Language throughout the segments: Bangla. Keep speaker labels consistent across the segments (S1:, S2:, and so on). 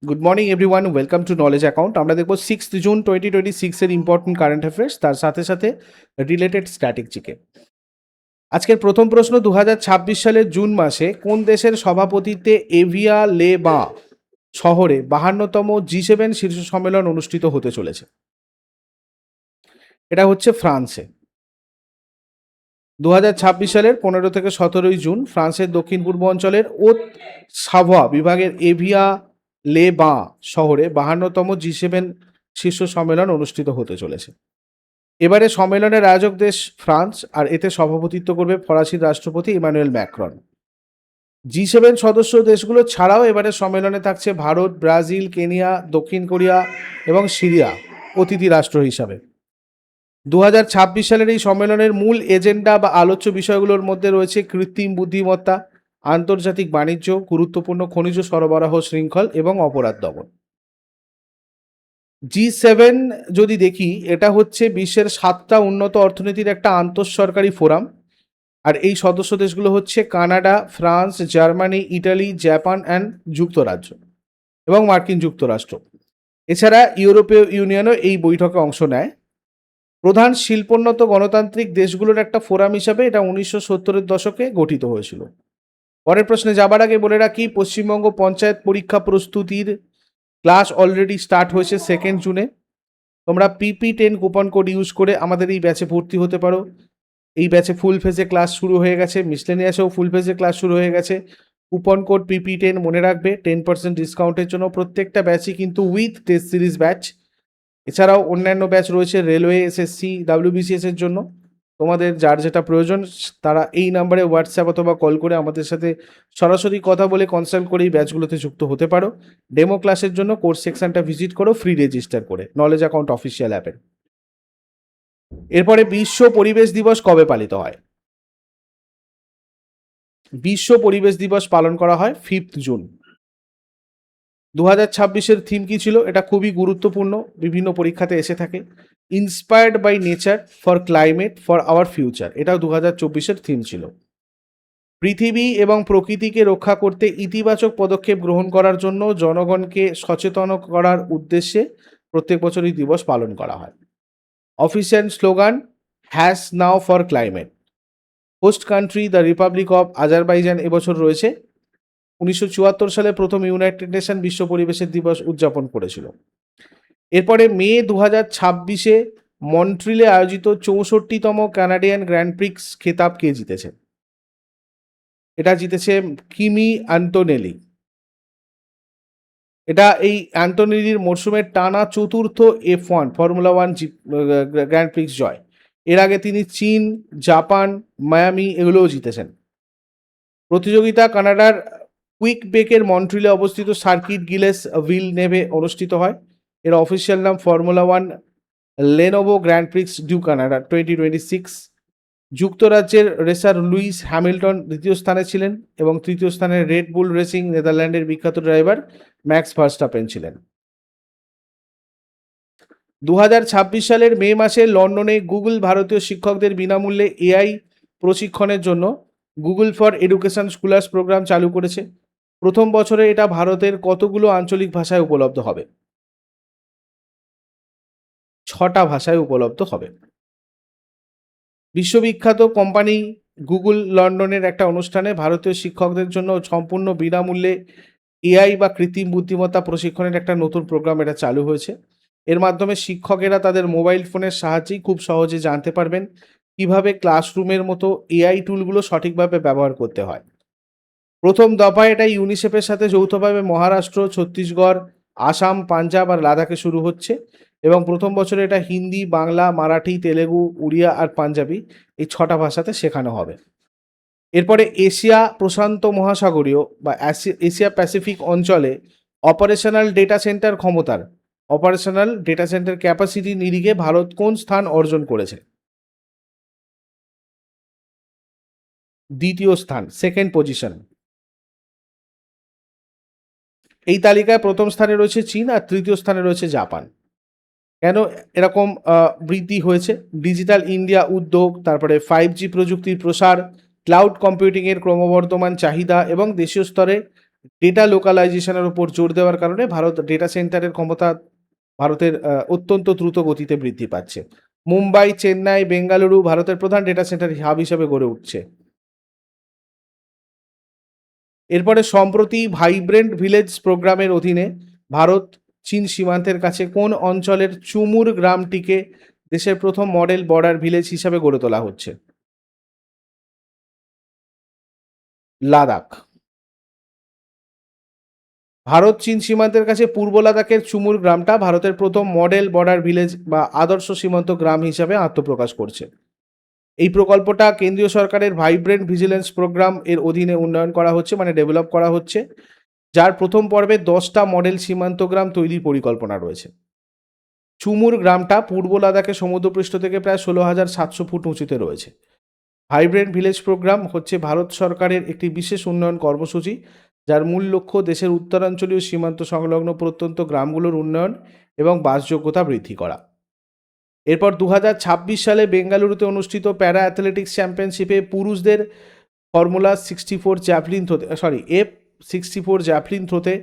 S1: Good morning everyone, welcome to knowledge account. আমরা দেখবো 6 জুন 2026 এর ইম্পর্টেন্ট কারেন্ট অ্যাফেয়ার্স, তার সাথে সাথে রিলেটেড স্ট্র্যাটেজিকে। আজকের প্রথম প্রশ্ন, 2026 সালের জুন মাসে কোন দেশের সভাপতিত্বে এভিয়া লে বা শহরে 52তম G7 শীর্ষ সম্মেলন অনুষ্ঠিত হতে চলেছে? এটা হচ্ছে ফ্রান্সে। 2026 সালের 15 থেকে 17 জুন ফ্রান্সের দক্ষিণ পূর্ব অঞ্চলের ওত সাভোয়া বিভাগের এভিয়া লে বাঁ শহরে 52তম G7 শীর্ষ সম্মেলন অনুষ্ঠিত হতে চলেছে। এবারে সম্মেলনের আয়োজক দেশ ফ্রান্স, আর এতে সভাপতিত্ব করবে ফরাসির রাষ্ট্রপতি ইমানুয়েল ম্যাক্রন। G7 সদস্য দেশগুলো ছাড়াও এবারে সম্মেলনে থাকছে ভারত, ব্রাজিল, কেনিয়া, দক্ষিণ কোরিয়া এবং সিরিয়া অতিথি রাষ্ট্র হিসাবে। 2026 সালের এই সম্মেলনের মূল এজেন্ডা বা আলোচ্য বিষয়গুলোর মধ্যে রয়েছে কৃত্রিম বুদ্ধিমত্তা, আন্তর্জাতিক বাণিজ্য, গুরুত্বপূর্ণ খনিজ সরবরাহ শৃঙ্খল এবং অপরাধ দমন। G7 যদি দেখি, এটা হচ্ছে বিশ্বের 7টা উন্নত অর্থনীতির একটা আন্তঃসরকারি ফোরাম, আর এই সদস্য দেশগুলো হচ্ছে Canada, France, Germany, Italy, Japan and যুক্তরাজ্য এবং মার্কিন যুক্তরাষ্ট্র। এছাড়া ইউরোপীয় ইউনিয়নও এই বৈঠকে অংশ নেয়। প্রধান শিল্পোন্নত গণতান্ত্রিক দেশগুলোর একটা ফোরাম হিসাবে এটা 1970-এর দশকে গঠিত হয়েছিল। পরের প্রশ্নে যাবার আগে বলে রাখি, পশ্চিমবঙ্গ পঞ্চায়েত পরীক্ষা প্রস্তুতির ক্লাস অলরেডি স্টার্ট হয়েছে 2 জুনে। তোমরা PP10 কুপন কোড ইউজ করে আমাদের এই ব্যাচে ভর্তি হতে পারো। এই ব্যাচে ফুল ফেজে ক্লাস শুরু হয়ে গেছে, মিসলেনিয়াসেও ফুল ফেজে ক্লাস শুরু হয়ে গেছে। কুপন কোড PP10 মনে রাখবে, 10% ডিসকাউন্টের জন্য। প্রত্যেকটা ব্যাচই কিন্তু উইথ টেস্ট সিরিজ ব্যাচ। এছাড়াও অন্যান্য ব্যাচ রয়েছে রেলওয়ে, SSC, WBCS এর জন্য। তোমাদের যার যেটা প্রয়োজন তারা এই নাম্বারে হোয়াটসঅ্যাপ অথবা কল করে আমাদের সাথে সরাসরি কথা বলে কনসাল্ট করে এই ব্যাচগুলোতে যুক্ত হতে পারো। ডেমো ক্লাসের জন্য কোর্স সেকশনটা ভিজিট করো ফ্রি রেজিস্টার করে নলেজ অ্যাকাউন্ট অফিসিয়াল অ্যাপে। এরপরে বিশ্ব পরিবেশ দিবস কবে পালিত হয়? বিশ্ব পরিবেশ দিবস পালন করা হয় 5 জুন। 2026-এর থিম কি ছিল? এটা খুবই গুরুত্বপূর্ণ, বিভিন্ন পরীক্ষাতে এসে থাকে। Inspired by nature for climate for our future, এটাও 2024-এর থিম ছিল। পৃথিবী এবং প্রকৃতিকে রক্ষা করতে ইতিবাচক পদক্ষেপ গ্রহণ করার জন্য জনগণকে সচেতন করার উদ্দেশ্যে প্রত্যেক বছর এই দিবস পালন করা হয়। Official slogan hash now for climate. Host country the Republic of Azerbaijan এবছর রয়েছে। 1974 সালে প্রথম ইউনাইটেড নেশন বিশ্ব পরিবেশের দিবস উদযাপন করেছিল। এরপরে মে 2026-এ মন্ট্রিলে আয়োজিত 64তম কানাডিয়ান গ্র্যান্ড প্রিক্স খেতাব কে জিতেছে? এটা জিতেছে কিমি অ্যান্টোনেলি। এটা এই অ্যান্টোনেলির মরশুমের টানা চতুর্থ F1 ফর্মুলা 1 গ্র্যান্ড প্রিক্স জয়। এর আগে তিনি চীন, জাপান, মায়ামি এগুলোও জিতেছেন। প্রতিযোগিতা কানাডার কুইকবেকের মন্ট্রিলে অবস্থিত সার্কিট গিলেস ভিল নেভে অনুষ্ঠিত হয়। এর অফিসিয়াল নাম formula 1 Lenovo grand Prix do Canada 2026। যুক্তরাজ্যের রেসার লুইস হ্যামিল্টন দ্বিতীয় স্থানে ছিলেন এবং তৃতীয় স্থানে রেড বুল রেসিং নেদারল্যান্ডের বিখ্যাত ড্রাইভার ম্যাক্স ভার্স্টাপেন ছিলেন। 2026 সালের মে মাসে লন্ডনে গুগল ভারতীয় শিক্ষকদের বিনামূল্যে AI প্রশিক্ষণের জন্য Google for education scholars program চালু করেছে। প্রথম বছরে এটা ভারতের কতগুলো আঞ্চলিক ভাষায় উপলব্ধ হবে? 6টা ভাষায় উপলব্ধ হবে। বিশ্ববিখ্যাত কোম্পানি গুগল লন্ডনের একটা অনুষ্ঠানে ভারতীয় শিক্ষকদের জন্য সম্পূর্ণ বিনামূল্যে AI বা কৃত্রিম বুদ্ধিমত্তা প্রশিক্ষণের একটা নতুন প্রোগ্রাম এটা চালু হয়েছে। এর মাধ্যমে শিক্ষকেরা তাদের মোবাইল ফোনের সাহায্যেই খুব সহজে জানতে পারবেন কিভাবে ক্লাসরুমের মতো AI টুলগুলো সঠিকভাবে ব্যবহার করতে হয়। প্রথম দফায় এটা ইউনিসেফের সাথে যৌথভাবে মহারাষ্ট্র, ছত্তিশগড়, আসাম, পাঞ্জাব আর লাদাখে শুরু হচ্ছে এবং প্রথম বছরে এটা হিন্দি, বাংলা, মারাঠি, তেলেগু, উড়িয়া আর পাঞ্জাবি এই 6টা ভাষাতে শেখানো হবে। এরপরে এশিয়া প্রশান্ত মহাসাগরীয় বা এশিয়া প্যাসিফিক অঞ্চলে অপারেশনাল ডেটা সেন্টার ক্ষমতার অপারেশনাল ডেটা সেন্টার ক্যাপাসিটি নিরিখে ভারত কোন স্থান অর্জন করেছে? দ্বিতীয় স্থান, সেকেন্ড পজিশন। এই তালিকায় প্রথম স্থানে রয়েছে চীন আর তৃতীয় স্থানে রয়েছে জাপান। কেন এরকম বৃদ্ধি হয়েছে? ডিজিটাল ইন্ডিয়া উদ্যোগ, তারপরে 5G প্রযুক্তির প্রসার, ক্লাউড কম্পিউটিংয়ের ক্রমবর্ধমান চাহিদা এবং দেশীয় স্তরে ডেটা লোকালাইজেশনের উপর জোর দেওয়ার কারণে ডেটা সেন্টারের ক্ষমতা ভারতের অত্যন্ত দ্রুত গতিতে বৃদ্ধি পাচ্ছে। মুম্বাই, চেন্নাই, বেঙ্গালুরু ভারতের প্রধান ডেটা সেন্টার হাব হিসেবে গড়ে উঠছে। এরপরে সম্প্রতি ভাইব্রেন্ট ভিলেজ প্রোগ্রামের অধীনে ভারত চীন সীমান্তের কাছে কোন অঞ্চলের চুমুর গ্রামটিকে দেশের প্রথম মডেল বর্ডার ভিলেজ হিসাবে গড়ে তোলা হচ্ছে? লাদাখ। ভারত চীন সীমান্তের কাছে পূর্ব লাদাখের চুমুর গ্রামটা ভারতের প্রথম মডেল বর্ডার ভিলেজ বা আদর্শ সীমান্ত গ্রাম হিসাবে আত্মপ্রকাশ করছে। এই প্রকল্পটা কেন্দ্রীয় সরকারের ভাইব্রেন্ট ভিজিলেন্স প্রোগ্রাম এর অধীনে উন্নয়ন করা হচ্ছে, মানে ডেভেলপ করা হচ্ছে, যার প্রথম পর্বে 10টা মডেল সীমান্ত গ্রাম তৈরির পরিকল্পনা রয়েছে। চুমুর গ্রামটা পূর্ব লাদাখে সমুদ্রপৃষ্ঠ থেকে প্রায় 16,700 ফুট উঁচুতে রয়েছে। ভাইব্রেন্ট ভিলেজ প্রোগ্রাম হচ্ছে ভারত সরকারের একটি বিশেষ উন্নয়ন কর্মসূচি, যার মূল লক্ষ্য দেশের উত্তরাঞ্চলীয় সীমান্ত সংলগ্ন প্রত্যন্ত গ্রামগুলোর উন্নয়ন এবং বাসযোগ্যতা বৃদ্ধি করা। এরপর 2026 সালে বেঙ্গালুরুতে অনুষ্ঠিত প্যারা অ্যাথলেটিক্স চ্যাম্পিয়নশিপে পুরুষদের F64 জ্যাভলিন থ্রোতে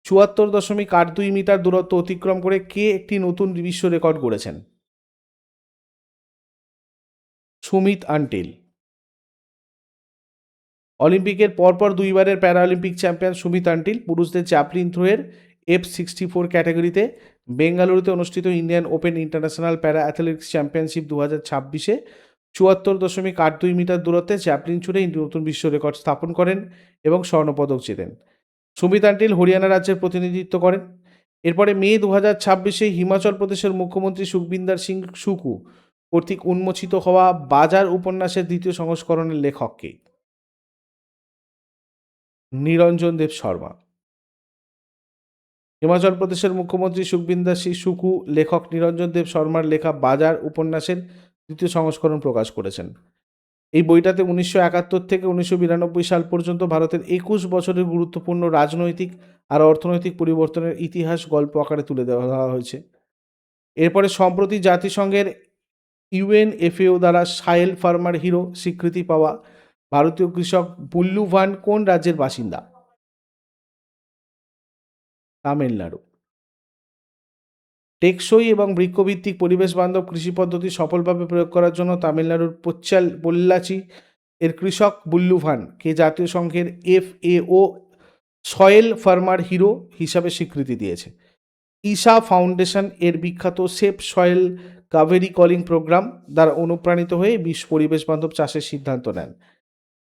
S1: 74.82 মিটার দূরত্ব অতিক্রম করে কে একটি নতুন বিশ্ব রেকর্ড গড়েছেন? সুমিত আন্টিল। অলিম্পিকের পরপর দুইবারের প্যারাঅলিম্পিক চ্যাম্পিয়ন সুমিত আন্টিল পুরুষদের জ্যাভলিন থ্রোয়ের F64 ক্যাটাগরিতে বেঙ্গালুরুতে অনুষ্ঠিত Indian Open International Para Athletics Championship 2026-এ 74.82 মিটার দূরত্বে জ্যাভলিন ছুড়ে নতুন বিশ্ব রেকর্ড স্থাপন করেন এবং স্বর্ণপদক জেতেন। সুমিত আন্টিল হরিয়ানা রাজ্যের প্রতিনিধিত্ব করেন। এরপরে মে 2026-এ হিমাচল প্রদেশের মুখ্যমন্ত্রী সুখবিন্দর সিং সুকু কর্তৃক উন্মোচিত হওয়া বাজার উপন্যাসের দ্বিতীয় সংস্করণের লেখককে? নিরঞ্জন দেব শর্মা। হিমাচল প্রদেশের মুখ্যমন্ত্রী সুখবিন্দর সিং সুকু লেখক নিরঞ্জন দেব শর্মার লেখা বাজার উপন্যাসের দ্বিতীয় সংস্করণ প্রকাশ করেছেন। এই বইটাতে 1971 থেকে 1992 সাল পর্যন্ত ভারতের 21 বছরের গুরুত্বপূর্ণ রাজনৈতিক আর অর্থনৈতিক পরিবর্তনের ইতিহাস গল্প আকারে তুলে দেওয়া হয়েছে। এরপরে সম্প্রতি জাতিসংঘের UNFAO দ্বারা সাহেল ফার্মার হিরো স্বীকৃতি পাওয়া ভারতীয় কৃষক বুল্লু ভান কোন রাজ্যের বাসিন্দা? তামিলনাড়ু। টেকসই এবং বৃক্ষভিত্তিক পরিবেশ বান্ধব কৃষি পদ্ধতি সফলভাবে প্রয়োগ করার জন্য তামিলনাড়ুর পোল্লাচি এর কৃষক বুল্লু ভান কে জাতীয় সংঘের FAO সয়েল ফার্মার হিরো হিসাবে স্বীকৃতি দিয়েছে। ঈশা ফাউন্ডেশন এর বিখ্যাত save soil Cauvery calling program দ্বারা অনুপ্রাণিত হয়ে বিশ্ব পরিবেশ বান্ধব চাষের সিদ্ধান্ত নেন।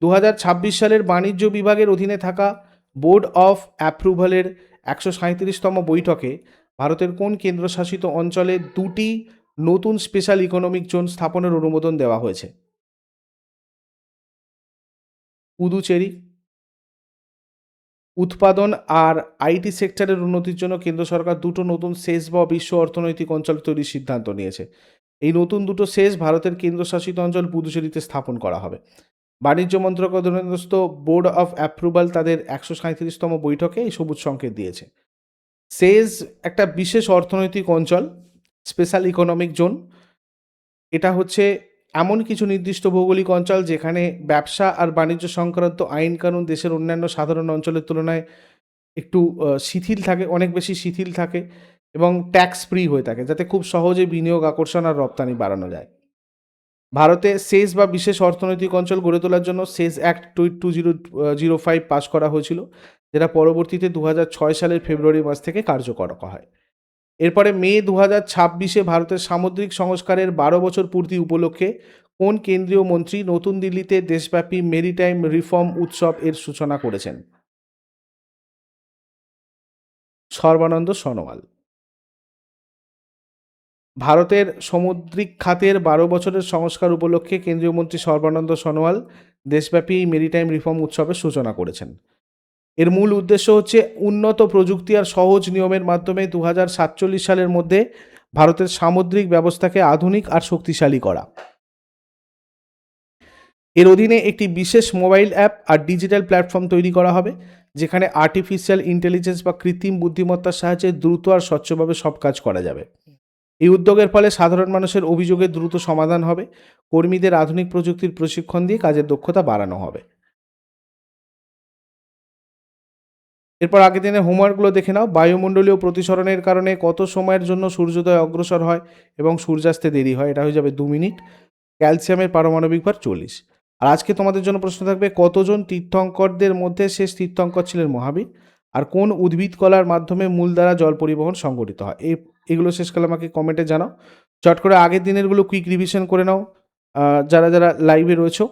S1: 2026 সালের বাণিজ্য বিভাগের অধীনে থাকা বোর্ড অফ অ্যাপ্রুভালের 137তম বৈঠকে ভারতের কোন কেন্দ্রশাসিত অঞ্চলে 2টি নতুন স্পেশাল ইকোনমিক জোন স্থাপনের অনুমোদন দেওয়া হয়েছে? পুদুচেরি। উৎপাদন আর IT সেক্টরের উন্নতির জন্য কেন্দ্র সরকার 2টো নতুন সেজ বা বিশ্ব অর্থনৈতিক অঞ্চল তৈরির সিদ্ধান্ত নিয়েছে। এই নতুন 2টো সেজ ভারতের কেন্দ্রশাসিত অঞ্চল পুদুচেরিতে স্থাপন করা হবে। বাণিজ্য মন্ত্রক অধীনস্থ বোর্ড অফ অ্যাপ্রুভাল তাদের 137তম বৈঠকে এই সবুজ সংকেত দিয়েছে। সেজ একটা বিশেষ অর্থনৈতিক অঞ্চল, স্পেশাল ইকোনমিক জোন। এটা হচ্ছে এমন কিছু নির্দিষ্ট ভৌগোলিক অঞ্চল যেখানে ব্যবসা আর বাণিজ্য সংক্রান্ত আইন কানুন দেশের অন্যান্য সাধারণ অঞ্চলের তুলনায় একটু শিথিল থাকে, অনেক বেশি শিথিল থাকে এবং ট্যাক্স ফ্রি হয়ে থাকে, যাতে খুব সহজে বিনিয়োগ আকর্ষণ আর রপ্তানি বাড়ানো যায়। ভারতে সেজ বা বিশেষ অর্থনৈতিক অঞ্চল গড়ে তোলার জন্য সেজ অ্যাক্ট 2005 পাস করা হয়েছিল, যেটা পরবর্তীতে 2006 সালের ফেব্রুয়ারি মাস থেকে কার্যকর হয়। এরপরে মে 2026-এ ভারতের সামুদ্রিক সংস্কারের 12 বছর পূর্তি উপলক্ষে কোন কেন্দ্রীয় মন্ত্রী নতুন দিল্লিতে দেশব্যাপী মেরিটাইম রিফর্ম উৎসব এর সূচনা করেছেন? সর্বানন্দ সোনোয়াল। ভারতের সামুদ্রিক খাতের 12 বছরের সংস্কার উপলক্ষে কেন্দ্রীয় মন্ত্রী সর্বানন্দ সোনোয়াল দেশব্যাপী মেরিটাইম রিফর্ম উৎসবের সূচনা করেছেন। এর মূল উদ্দেশ্য হচ্ছে উন্নত প্রযুক্তি আর সহজ নিয়মের মাধ্যমে 2047 সালের মধ্যে ভারতের সামুদ্রিক ব্যবস্থাকে আধুনিক আর শক্তিশালী করা। এর অধীনে একটি বিশেষ মোবাইল অ্যাপ আর ডিজিটাল প্ল্যাটফর্ম তৈরি করা হবে, যেখানে আর্টিফিশিয়াল ইন্টেলিজেন্স বা কৃত্রিম বুদ্ধিমত্তার সাহায্যে দ্রুত আর স্বচ্ছভাবে সব কাজ করা যাবে। এই উদ্যোগের ফলে সাধারণ মানুষের অভিযোগের দ্রুত সমাধান হবে, কর্মীদের আধুনিক প্রযুক্তির প্রশিক্ষণ দিয়ে কাজের দক্ষতা বাড়ানো হবে। এরপর আগের দিনের হোমওয়ার্কগুলো দেখে নাও। বায়ুমণ্ডলীয় প্রতিসরণের কারণে কত সময়ের জন্য সূর্যোদয় অগ্রসর হয় এবং সূর্যাস্তে দেরি হয়? এটা হয়ে যাবে 2 মিনিট। ক্যালসিয়ামের পারমাণবিক ভর 40। আর আজকে তোমাদের জন্য প্রশ্ন থাকবে, কতজন তীর্থঙ্করদের মধ্যে শেষ তীর্থঙ্কর ছিলেন মহাবীর? আর কোন উদ্ভিদ কলার মাধ্যমে মূল দ্বারা জল পরিবহন সংঘটিত হয়? এগুলো শেষকালে আমাকে কমেন্টে জানাও। চট করে আগের দিনেরগুলো কুইক রিভিশন করে নাও যারা যারা লাইভে রয়েছে।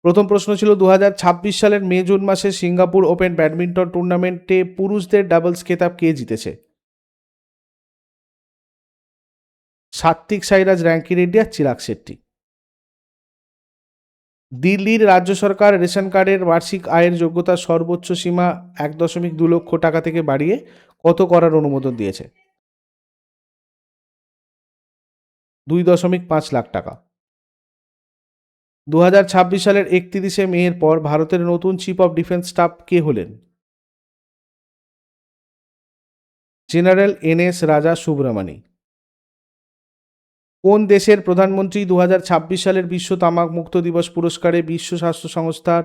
S1: প্রথম প্রশ্ন ছিল 2026 সালের মে জুন মাসে সিঙ্গাপুর ওপেন ব্যাডমিন্টন টুর্নামেন্টে পুরুষদের ডাবলস খেতাব কে জিতেছে? সাত্বিক সাইরাজ, র্যাঙ্কি রেড্ডি আর চিরাগ শেট্টি। দিল্লির রাজ্য সরকার রেশন কার্ডের বার্ষিক আয়ের যোগ্যতার সর্বোচ্চ সীমা 1.2 লক্ষ টাকা থেকে বাড়িয়ে কত করার অনুমোদন দিয়েছে? 2.5 লাখ টাকা। 2026 সালের 31শে মের পর ভারতের নতুন চিফ অফ ডিফেন্স স্টাফ কে হলেন? জেনারেল NS রাজা সুব্রমণি। কোন দেশের প্রধানমন্ত্রী 2026 সালের বিশ্ব তামাক মুক্ত দিবস পুরস্কারে বিশ্ব স্বাস্থ্য সংস্থার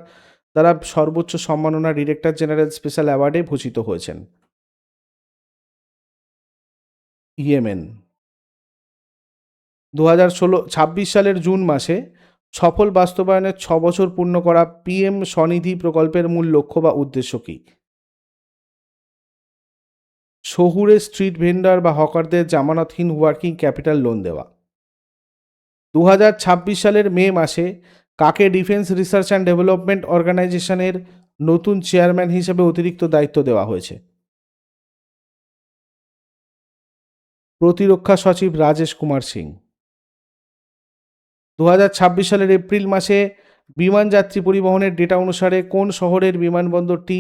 S1: দ্বারা সর্বোচ্চ সম্মাননা ডিরেক্টর জেনারেল স্পেশাল অ্যাওয়ার্ডে ভূষিত হয়েছেন? ইয়েমেন। 2026 সালের জুন মাসে সফল বাস্তবায়নের 6 বছর পূর্ণ করা PM স্বনিধি প্রকল্পের মূল লক্ষ্য বা উদ্দেশ্য কী? শহুরে স্ট্রিট ভেন্ডর বা হকারদের জামানতহীন ওয়ার্কিং ক্যাপিটাল লোন দেওয়া। 2026 সালের মে মাসে কাকে ডিফেন্স রিসার্চ অ্যান্ড ডেভেলপমেন্ট অর্গানাইজেশনের নতুন চেয়ারম্যান হিসেবে অতিরিক্ত দায়িত্ব দেওয়া হয়েছে? প্রতিরক্ষা সচিব রাজেশ কুমার সিং। 2026 সালের এপ্রিল মাসে বিমান যাত্রী পরিবহনের ডেটা অনুসারে কোন শহরের বিমানবন্দরটি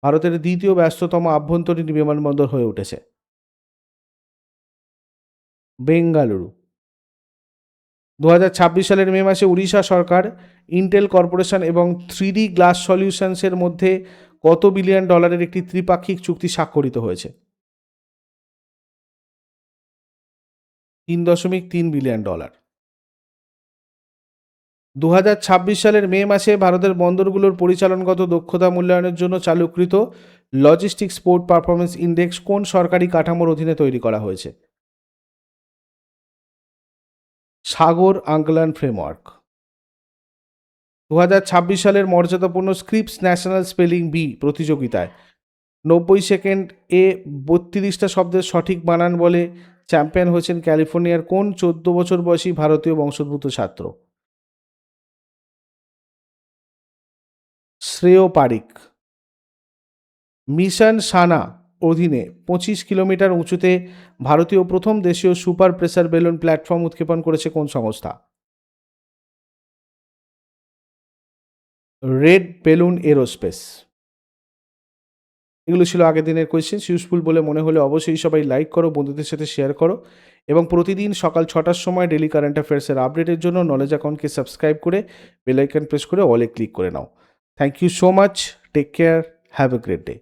S1: ভারতের দ্বিতীয় ব্যস্ততম আভ্যন্তরীণ বিমানবন্দর হয়ে উঠেছে? বেঙ্গালুরু। 2026 সালের মে মাসে উড়িষ্যা সরকার ইন্টেল কর্পোরেশন এবং 3D গ্লাস সলিউশনসের মধ্যে কত বিলিয়ন ডলারের একটি ত্রিপাক্ষিক চুক্তি স্বাক্ষরিত হয়েছে? 3.3 বিলিয়ন ডলার। 2026 সালের মে মাসে ভারতের বন্দরগুলোর পরিচালনগত দক্ষতা মূল্যায়নের জন্য চালুকৃত লজিস্টিক্স পোর্ট পারফরমেন্স ইন্ডেক্স কোন সরকারি কাঠামোর অধীনে তৈরি করা হয়েছে? সাগর আঙ্কলন ফ্রেমওয়ার্ক। 2026 সালের মর্যাদাপূর্ণ স্ক্রিপস ন্যাশনাল স্পেলিং বি প্রতিযোগিতায় 90 সেকেন্ড এ 32টা শব্দের সঠিক বানান বলে চ্যাম্পিয়ন হয়েছেন ক্যালিফোর্নিয়ার কোন 14 বছর বয়সী ভারতীয় বংশোদ্ভূত ছাত্র? শ্রেয় পারিক। মিশন সানা অধীনে 25 কিলোমিটার উঁচুতে ভারতীয় প্রথম দেশীয় সুপার প্রেসার বেলুন প্ল্যাটফর্ম উৎক্ষেপণ করেছে কোন সংস্থা? Red balloon aerospace. এগুলো ছিল আগের দিনের কোয়েশ্চেন। ইউজফুল বলে মনে হলে অবশ্যই সবাই লাইক করো, বন্ধুদের সাথে শেয়ার করো এবং প্রতিদিন সকাল 6টার সময় ডেলি কারেন্ট অ্যাফেয়ার্সের আপডেটের জন্য নলেজ অ্যাকাউন্টকে সাবস্ক্রাইব করে বেল আইকন প্রেস করে অলে ক্লিক করে নাও। Thank you so much. Take care. Have a great day.